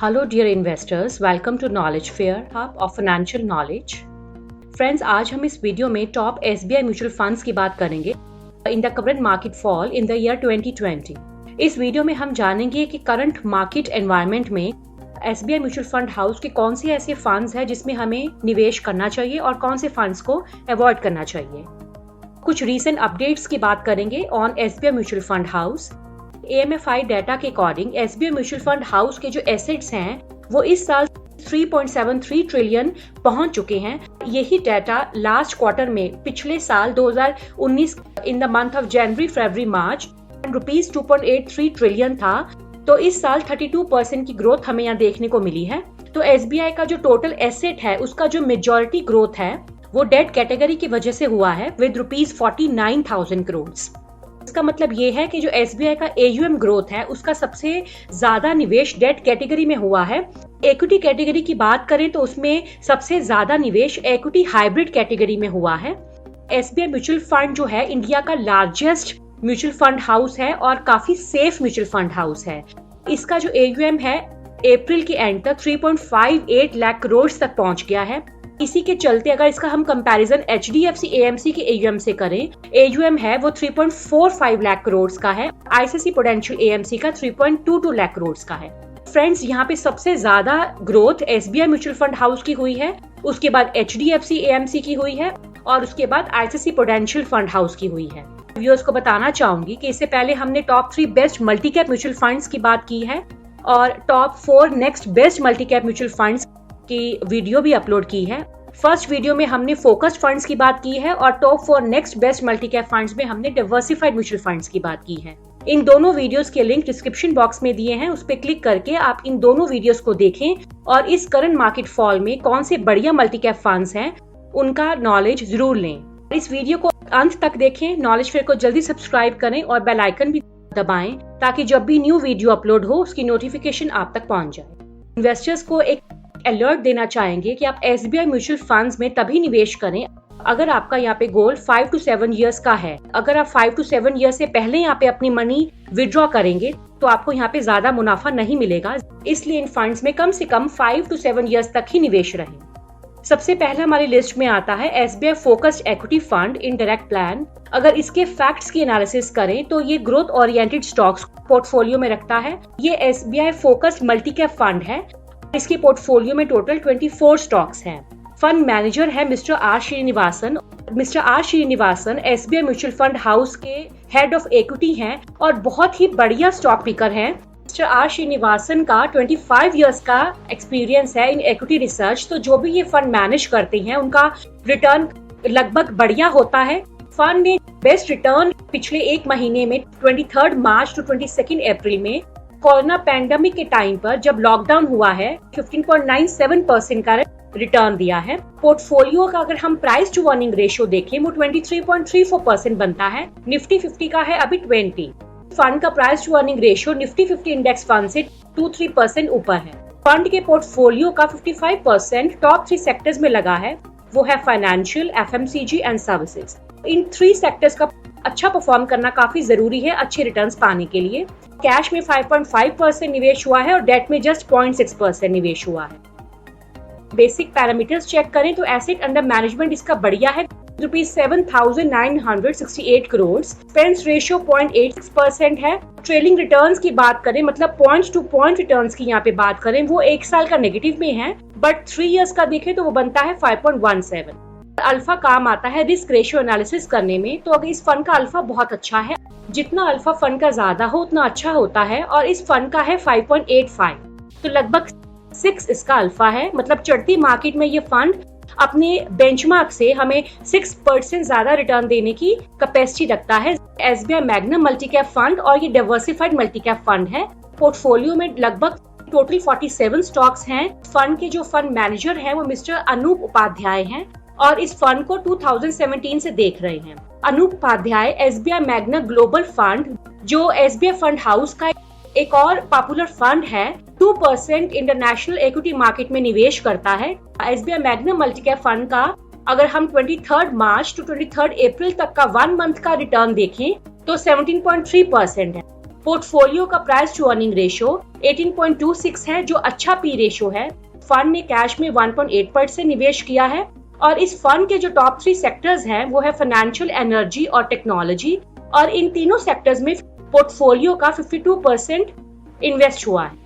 Hello dear investors, welcome to Knowledge Fair, Hub of Financial Knowledge. Friends, आज हम इस video में top SBI mutual funds की बात करेंगे in the current market fall in the year 2020। इस video में हम जानेंगे कि करंट मार्केट एनवायरनमेंट में SBI म्यूचुअल फंड हाउस के कौन से ऐसे फंड्स हैं जिसमें हमें निवेश करना चाहिए और कौन से फंड्स को अवॉइड करना चाहिए। कुछ रीसेंट अपडेट्स की बात करेंगे on SBI mutual fund house. AMFI data के according SBI mutual fund house के जो एसेट्स हैं वो इस साल 3.73 ट्रिलियन पहुंच चुके हैं। यही डाटा लास्ट क्वार्टर में पिछले साल 2019 in the month of January February March rupees 2.83 trillion था। तो इस साल 32% की ग्रोथ हमें यहाँ देखने को मिली है। तो SBI का जो टोटल एसेट है उसका जो मेजॉरिटी ग्रोथ है वो डेट कैटेगरी की वजह से हुआ है विद रुपीज 49,000 करोड़। इसका मतलब ये है कि जो SBI का AUM ग्रोथ है उसका सबसे ज्यादा निवेश डेट कैटेगरी में हुआ है। इक्विटी कैटेगरी की बात करें तो उसमें सबसे ज्यादा निवेश इक्विटी हाइब्रिड कैटेगरी में हुआ है। SBI म्यूचुअल फंड जो है इंडिया का लार्जेस्ट म्यूचुअल फंड हाउस है और काफी सेफ म्यूचुअल फंड हाउस है। इसका जो AUM है अप्रैल के एंड तक 3.58 लाख करोड़ तक पहुंच गया है। इसी के चलते अगर इसका हम कंपैरिजन HDFC AMC के AUM से करें, AUM है वो 3.45 लाख करोड़ का है, ICICI Prudential AMC का 3.22 लाख करोड़ का है। फ्रेंड्स, यहाँ पे सबसे ज्यादा growth SBI mutual fund house की हुई है, उसके बाद HDFC AMC की हुई है और उसके बाद ICICI Prudential फंड हाउस की हुई है। व्यूअर्स को बताना चाहूंगी कि इससे पहले हमने top 3 best multi cap mutual funds की बात की है और top 4 next best multi cap mutual funds की वीडियो भी अपलोड की है। फर्स्ट वीडियो में हमने फोकस्ड फंड्स की बात की है और top 4 next best multi cap funds में हमने डाइवर्सिफाइड म्यूचुअल फंड्स की बात की है। इन दोनों वीडियोस के लिंक डिस्क्रिप्शन बॉक्स में दिए हैं, उस पर क्लिक करके आप इन दोनों वीडियोस को देखें और इस करंट मार्केट फॉल में कौन से बढ़िया मल्टी कैप फंड्स हैं उनका नॉलेज जरूर लें। इस वीडियो को अंत तक देखें, नॉलेज फेयर को जल्दी सब्सक्राइब करें और बेल आइकन भी दबाएं ताकि जब भी न्यू वीडियो अपलोड हो उसकी नोटिफिकेशन आप तक पहुंच जाए। इन्वेस्टर्स को एक अलर्ट देना चाहेंगे कि आप SBI म्यूचुअल फंड्स में तभी निवेश करें अगर आपका यहाँ पे गोल 5 to 7 इयर्स का है। अगर आप 5 to 7 इयर्स से पहले यहाँ पे अपनी मनी विड्रॉ करेंगे तो आपको यहाँ पे ज्यादा मुनाफा नहीं मिलेगा, इसलिए इन फंड्स में कम से कम 5 to 7 इयर्स तक ही निवेश रहे। सबसे पहले हमारी लिस्ट में आता है SBI focused equity fund in direct plan. अगर इसके फैक्ट्स की एनालिसिस करें तो ये ग्रोथ ओरिएंटेड स्टॉक्स पोर्टफोलियो में रखता है। ये SBI focused multi cap fund है। इसके पोर्टफोलियो में टोटल 24 स्टॉक्स हैं। फंड मैनेजर है mister R Srinivasan. Mister R Srinivasan SBI mutual fund house के हेड ऑफ इक्विटी हैं और बहुत ही बढ़िया स्टॉक पिकर हैं। मिस्टर आर श्रीनिवासन का 25 इयर्स का एक्सपीरियंस है इन इक्विटी रिसर्च। तो जो भी ये फंड मैनेज करते हैं उनका रिटर्न लगभग बढ़िया होता है। फंड ने बेस्ट रिटर्न पिछले एक महीने में 23 मार्च टू 22 अप्रैल में कोरोना पैंडेमिक के टाइम पर जब लॉकडाउन हुआ है 15.97% का रिटर्न दिया है। पोर्टफोलियो का अगर हम प्राइस टू अर्निंग रेशियो देखें वो 23.34% बनता है। निफ्टी 50 का है अभी 20। फंड का price to earning ratio Nifty 50 index fund से 23% ऊपर है। फंड के पोर्टफोलियो का 55% टॉप 3 सेक्टर्स में लगा है, वो है financial, FMCG and services. In 3 sectors का अच्छा परफॉर्म करना काफी जरूरी है अच्छे रिटर्न्स पाने के लिए। कैश में 5.5% निवेश हुआ है और डेट में जस्ट 0.6% निवेश हुआ है। बेसिक पैरामीटर्स चेक करें तो एसेट अंडर मैनेजमेंट इसका बढ़िया है, रुपीज 7,968 करोड़। एक्सपेंस रेशियो 0.86% है। ट्रेलिंग रिटर्न्स की बात करें, मतलब पॉइंट टू पॉइंट रिटर्न्स की यहाँ पे बात करें, वो एक साल का नेगेटिव में है, बट 3 इयर्स का देखें तो वो बनता है 5.17। अल्फा काम आता है रिस्क रेशियो एनालिसिस करने में। तो अगर इस फंड का अल्फा बहुत अच्छा है, जितना अल्फा फंड का ज्यादा हो उतना अच्छा होता है और इस फंड का है 5.85, तो लगभग 6 इसका अल्फा है। मतलब चढ़ती मार्केट में ये फंड अपने बेंचमार्क से हमें 6% ज्यादा रिटर्न देने की कैपेसिटी रखता है। SBI magnum multi cap fund और ये डाइवर्सिफाइड मल्टी कैप फंड है। पोर्टफोलियो में लगभग टोटल 47 स्टॉक्स हैं। फंड के जो फंड मैनेजर हैं वो मिस्टर अनूप उपाध्याय हैं और इस फंड को 2017 से देख रहे हैं। Anup Upadhyay SBI magna global fund जो SBI फंड हाउस का एक और पॉपुलर फंड है, 2% इंटरनेशनल इक्विटी मार्केट में निवेश करता है। SBI Magna multi cap fund का अगर हम 23 मार्च टू 23 अप्रैल तक का 1 मंथ का रिटर्न देखें तो 17.3% है। पोर्टफोलियो का प्राइस टू अर्निंग रेशियो 18.26 है, जो अच्छा पी रेशियो है। फंड ने कैश में 1.8% निवेश किया है और इस फंड के जो टॉप 3 सेक्टर्स हैं वो है फाइनेंशियल, एनर्जी और टेक्नोलॉजी, और इन तीनों सेक्टर्स में पोर्टफोलियो का 52% इन्वेस्ट हुआ है।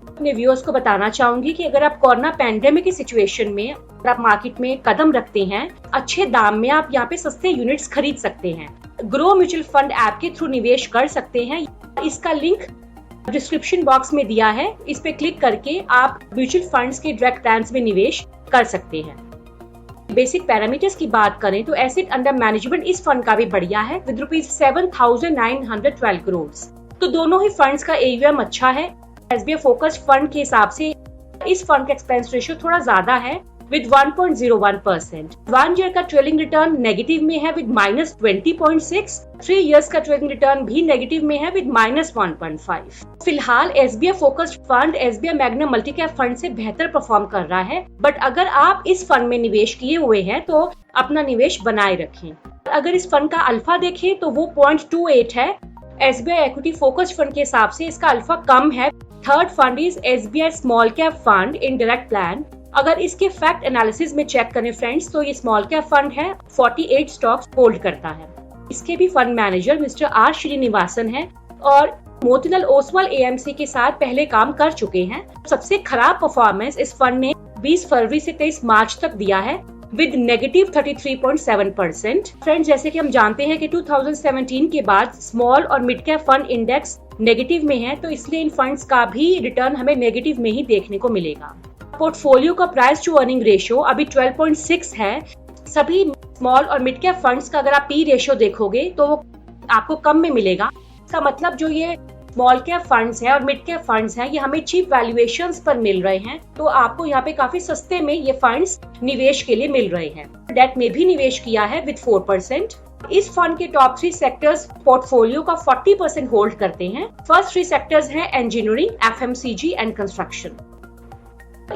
अपने व्यूअर्स को बताना चाहूंगी कि अगर आप कोरोना पैंडेमिक की सिचुएशन में अगर आप मार्केट में कदम रखते हैं, अच्छे दाम में आप यहाँ पे सस्ते यूनिट्स खरीद सकते हैं। ग्रो म्यूचुअल फंड ऐप के थ्रू निवेश कर सकते हैं। इसका लिंक डिस्क्रिप्शन बॉक्स में दिया है, इस पे क्लिक करके आप म्यूचुअल फंड्स के डायरेक्ट प्लान्स में निवेश कर सकते हैं। बेसिक पैरामीटर्स की बात करें तो एसेट अंडर मैनेजमेंट इस फंड का भी बढ़िया है विद ₹7,912 करोड़। तो दोनों ही फंड्स का AUM अच्छा है। SBI फोकस्ड फंड के हिसाब से इस फंड का एक्सपेंस रेशियो थोड़ा ज्यादा है विद 1.01%। 1 ईयर का ट्रेलिंग रिटर्न नेगेटिव में है विद -20.6। 3 इयर्स का ट्रेलिंग रिटर्न भी नेगेटिव में है विद -1.5। फिलहाल SBI focused fund SBI Magna multi cap fund से बेहतर परफॉर्म कर रहा है, बट अगर आप इस फंड में निवेश किए हुए हैं तो अपना निवेश बनाए रखें। अगर इस फंड का अल्फा देखें तो वो 0.28 है। SBI इक्विटी फोकस्ड फंड के हिसाब से इसका अल्फा कम है। Third fund is SBI small cap fund in direct plan. अगर इसके फैक्ट एनालिसिस में चेक करें फ्रेंड्स, तो ये स्मॉल कैप फंड है, 48 स्टॉक्स होल्ड करता है। इसके भी fund manager mister R Srinivasan है और मोतीलाल ओसवाल AMC के साथ पहले काम कर चुके हैं। सबसे खराब परफॉर्मेंस इस फंड ने 20 फरवरी से 23 मार्च तक दिया है विद -33.7%। फ्रेंड्स, जैसे कि हम जानते हैं कि 2017 के बाद स्मॉल और mid cap fund index negative में है, तो इसलिए इन फंड्स का भी रिटर्न हमें नेगेटिव में ही देखने को मिलेगा। पोर्टफोलियो का प्राइस टू अर्निंग रेशियो अभी 12.6 है। सभी स्मॉल और मिड कैप फंड्स का अगर आप पी रेशियो देखोगे तो वो आपको कम में मिलेगा। इसका मतलब जो ये स्मॉल कैप फंड्स हैं और मिड कैप फंड्स हैं, ये हमें चीप वैल्यूएशंस पर मिल रहे हैं, तो आपको यहाँ पे काफी सस्ते में ये फंड्स निवेश के लिए मिल रहे हैं। डेट में भी निवेश किया है विद 4%। इस फंड के टॉप 3 सेक्टर्स पोर्टफोलियो का 40% होल्ड करते हैं। फर्स्ट 3 सेक्टर्स हैं इंजीनियरिंग, FMCG एंड कंस्ट्रक्शन।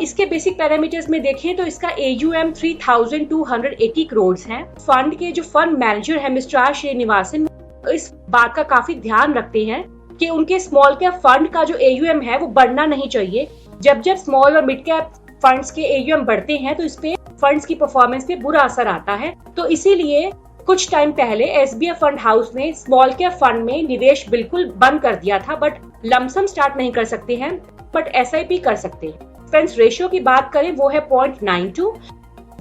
इसके बेसिक पैरामीटर्स में देखें तो इसका AUM 3,280 करोड़ है। फंड के जो फंड मैनेजर है मिस्टर आर श्रीनिवासन इस बात का काफी ध्यान रखते हैं कि उनके स्मॉल कैप फंड का जो AUM है वो बढ़ना नहीं चाहिए। जब जब स्मॉल और मिड कैप फंड्स के AUM बढ़ते हैं तो इस पे फंड्स की परफॉर्मेंस पे बुरा असर आता है। तो इसीलिए कुछ टाइम पहले SBI फंड हाउस ने स्मॉल कैप फंड में निवेश बिल्कुल बंद कर दिया था, बट लमसम स्टार्ट नहीं कर सकते हैं, बट SIP कर सकते हैं। फ्रेंड्स, रेशियो की बात करें वो है 0.92।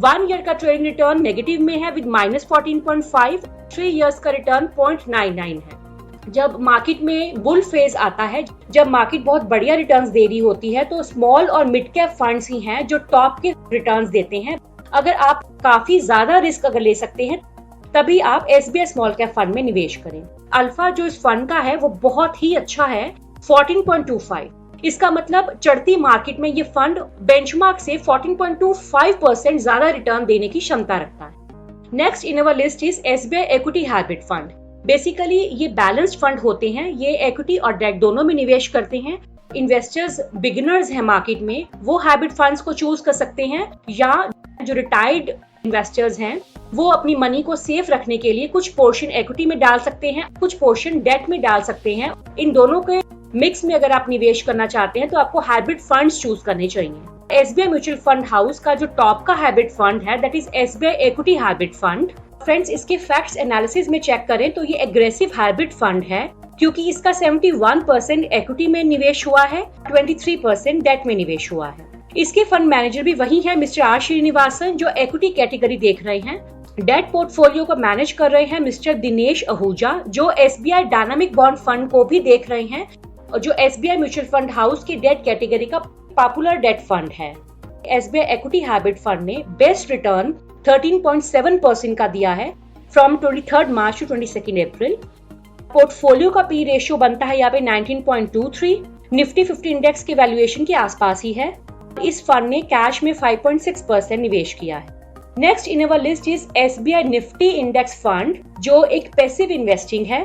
1 ईयर का ट्रेडिंग रिटर्न नेगेटिव में है विद -14.5। 3 इयर्स का रिटर्न 0.99 है। जब मार्केट में बुल फेज आता है, जब मार्केट बहुत बढ़िया रिटर्न्स दे रही होती है, तो स्मॉल और मिड कैप फंड्स ही हैं जो टॉप के रिटर्न्स देते हैं। अगर आप काफी ज्यादा रिस्क अगर ले सकते हैं तभी आप SBI स्मॉल कैप फंड में निवेश करें। अल्फा जो इस फंड का है वो बहुत ही अच्छा है, 14.25। इसका मतलब चढ़ती मार्केट में ये फंड बेंचमार्क से 14.25% ज्यादा रिटर्न देने की क्षमता रखता है। Next in our list is SBI equity habit fund. Basically ये बैलेंस्ड फंड होते हैं, ये इक्विटी और डेट दोनों में निवेश करते हैं। इन्वेस्टर्स बिगिनर्स हैं मार्केट में, वो हैबिट फंड्स को चूज कर सकते हैं, या जो रिटायर्ड इन्वेस्टर्स हैं वो अपनी मनी को सेफ रखने के लिए कुछ पोर्शन इक्विटी में डाल सकते हैं, कुछ पोर्शन डेट में डाल सकते हैं। इन दोनों के मिक्स में अगर आप निवेश करना चाहते हैं तो आपको हैबिट फंड्स चूज करने चाहिए। SBI म्यूचुअल फंड हाउस का जो टॉप का हैबिट फंड है that is SBI equity habit fund. Friends, इसके फैक्ट्स एनालिसिस में चेक करें तो ये एग्रेसिव हैबिट फंड है, क्योंकि इसका 71% इक्विटी में निवेश हुआ है, 23% डेट में निवेश हुआ है। इसके फंड मैनेजर भी वही है मिस्टर आर श्रीनिवासन, जो इक्विटी कैटेगरी देख रहे हैं। डेट पोर्टफोलियो को मैनेज कर रहे हैं मिस्टर दिनेश आहूजा, जो SBI डायनामिक बॉन्ड फंड को भी देख रहे हैं, और जो SBI म्यूचुअल फंड हाउस की डेट कैटेगरी का पॉपुलर डेट फंड है। SBI इक्विटी हैबिट फंड ने बेस्ट रिटर्न 13.7% का दिया है from 23 March two 22 April. Portfolio का पी रेशियो बनता है यहाँ पे 19.23। निफ्टी 50 इंडेक्स के वैल्यूएशन के आसपास ही है। इस फंड ने कैश में 5.6% निवेश किया है। Next in our list is SBI Nifty index fund, जो एक पैसिव इन्वेस्टिंग है।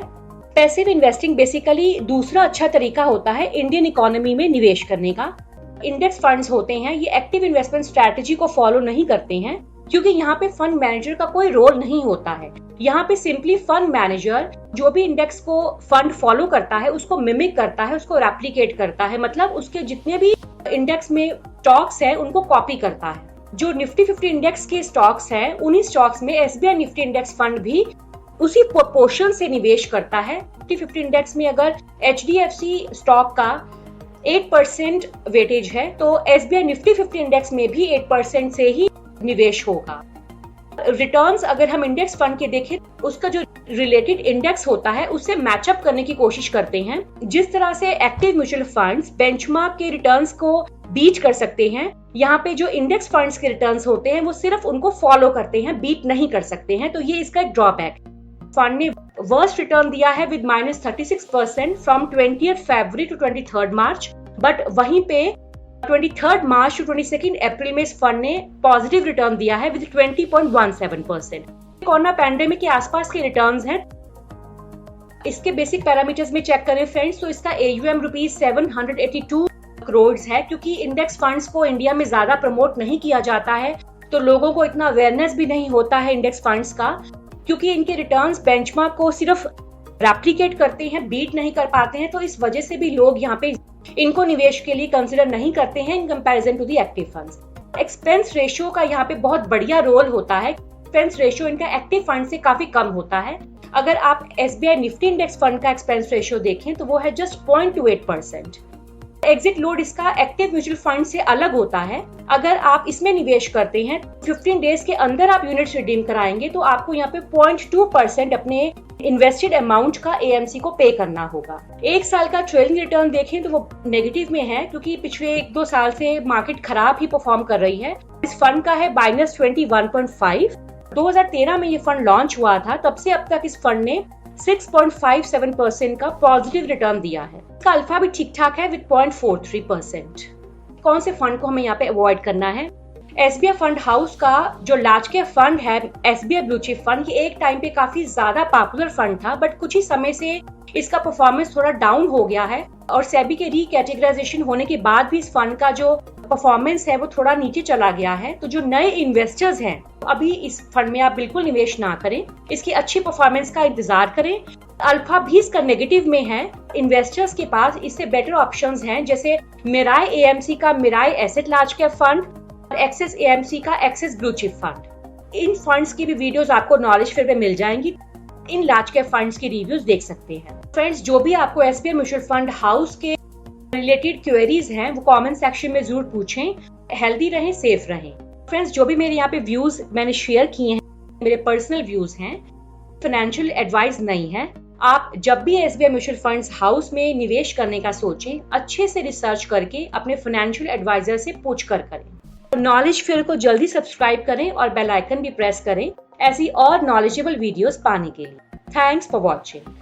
पैसिव इन्वेस्टिंग बेसिकली दूसरा अच्छा तरीका होता है इंडियन इकोनॉमी में निवेश करने का। इंडेक्स फंड्स होते हैं, ये एक्टिव इन्वेस्टमेंट स्ट्रैटेजी को फॉलो नहीं करते हैं, क्योंकि यहाँ पे फंड मैनेजर का कोई रोल नहीं होता है। यहाँ पे सिंपली फंड मैनेजर जो भी इंडेक्स को फंड फॉलो करता है उसको मिमिक करता है, उसको रेप्लिकेट करता है, मतलब उसके जितने भी इंडेक्स में स्टॉक्स है उनको कॉपी करता है। जो निफ्टी 50 इंडेक्स के स्टॉक्स हैं उन्हीं स्टॉक्स में एसबीआई निफ्टी इंडेक्स फंड भी उसी पोर्शन से निवेश करता है। निफ्टी 50 इंडेक्स में अगर एचडीएफसी स्टॉक का 8% वेटेज है तो एसबीआई निफ्टी 50 इंडेक्स में भी 8% से ही निवेश होगा। रिटर्न्स अगर हम इंडेक्स फंड के देखें, उसका जो रिलेटेड इंडेक्स होता है उससे मैचअप करने की कोशिश करते हैं। जिस तरह से एक्टिव म्यूचुअल फंड्स बेंचमार्क के रिटर्न्स को बीट कर सकते हैं, यहाँ पे जो इंडेक्स फंड्स के रिटर्न्स होते हैं वो सिर्फ उनको फॉलो करते हैं, बीट नहीं कर सकते हैं। तो ये इसका एक ड्रॉबैक। फंड ने वर्स्ट रिटर्न दिया है with -36% from 20th February to 23rd March, but वहीं पे 23rd मार्च टू 22nd अप्रैल में इस फंड ने पॉजिटिव रिटर्न दिया है विद 20.17%। कोरोना पैंडेमिक के आसपास के रिटर्न्स हैं। इसके बेसिक पैरामीटर्स में चेक करें फ्रेंड्स, तो इसका AUM ₹782 करोड़ है। क्योंकि इंडेक्स फंड्स को इंडिया में ज्यादा प्रमोट नहीं किया जाता है तो लोगों को इतना अवेयरनेस भी नहीं होता है इंडेक्स फंड्स का, क्योंकि इनके रिटर्न्स बेंचमार्क को सिर्फ रेप्लिकेट करते हैं, बीट नहीं कर पाते हैं। तो इस वजह से भी लोग यहाँ पे इनको निवेश के लिए कंसिडर नहीं करते हैं in comparison to the active funds. Expense ratio का यहाँ पे बहुत बढ़िया रोल होता है। एक्सपेंस रेशियो इनका एक्टिव फंड से काफी कम होता है। अगर आप एसबीआई निफ्टी इंडेक्स फंड का एक्सपेंस रेशियो देखें तो वो है जस्ट 0.28%। एग्जिट लोड इसका एक्टिव म्यूचुअल फंड से अलग होता है। अगर आप इसमें निवेश करते हैं 15 डेज के अंदर आप यूनिट्स रिडीम कराएंगे तो आपको यहाँ पे 0.2% अपने इन्वेस्टेड अमाउंट का एएमसी को पे करना होगा। एक साल का ट्रेलिंग रिटर्न देखें तो वो नेगेटिव में है, क्योंकि पिछले 1-2 साल से मार्केट खराब ही परफॉर्म कर रही है। इस फंड का है -21.5। 2013 में ये फंड लॉन्च हुआ था, तब से अब तक इस फंड ने 6.57% का पॉजिटिव रिटर्न दिया है। इसका अल्फा भी ठीक ठाक है विद 0.43%। कौन से फंड को हमें यहाँ पे अवॉइड करना है? एसबीआई फंड हाउस का जो लार्ज कैप फंड है एसबीआई ब्लू चिप फंड, ये एक टाइम पे काफी ज्यादा पॉपुलर फंड था, बट कुछ ही समय से इसका परफॉर्मेंस थोड़ा डाउन हो गया है और सेबी के रीकैटेगराइजेशन होने के बाद भी इस फंड का जो परफॉर्मेंस है वो थोड़ा नीचे चला गया है। तो जो नए इन्वेस्टर्स हैं अभी इस फंड में आप बिल्कुल निवेश ना करें, इसकी अच्छी परफॉर्मेंस का इंतजार करें। अल्फा भी इसका नेगेटिव में है। इन्वेस्टर्स के पास इससे बेटर ऑप्शंस हैं, जैसे मिराई एएमसी का Mirae asset large cap fund और एक्सेस एएमसी का एक्सेस ब्लू चिप फंड। इन फंड्स की भी वीडियोस आपको नॉलेज फेयर पे मिल जाएंगी। इन लार्ज कैप फंड्स की रिव्यूज देख सकते हैं। फ्रेंड्स, जो भी आपको एसबीआई म्यूचुअल फंड हाउस के रिलेटेड क्वेरीज हैं वो कमेंट सेक्शन में जरूर पूछें। हेल्दी रहें, सेफ रहें। फ्रेंड्स, जो भी मेरे यहाँ पे व्यूज मैंने शेयर किए हैं मेरे पर्सनल व्यूज हैं, फाइनेंशियल एडवाइस नहीं है। आप जब भी एसबीआई म्यूचुअल फंड्स हाउस में निवेश करने का सोचें, अच्छे से रिसर्च करके अपने फाइनेंशियल एडवाइजर से पूछ कर करें। नॉलेज फेयर को जल्दी सब्सक्राइब करें और बेल आइकन भी प्रेस करें ऐसी और नॉलेजेबल वीडियोस पाने के लिए। Thanks for watching.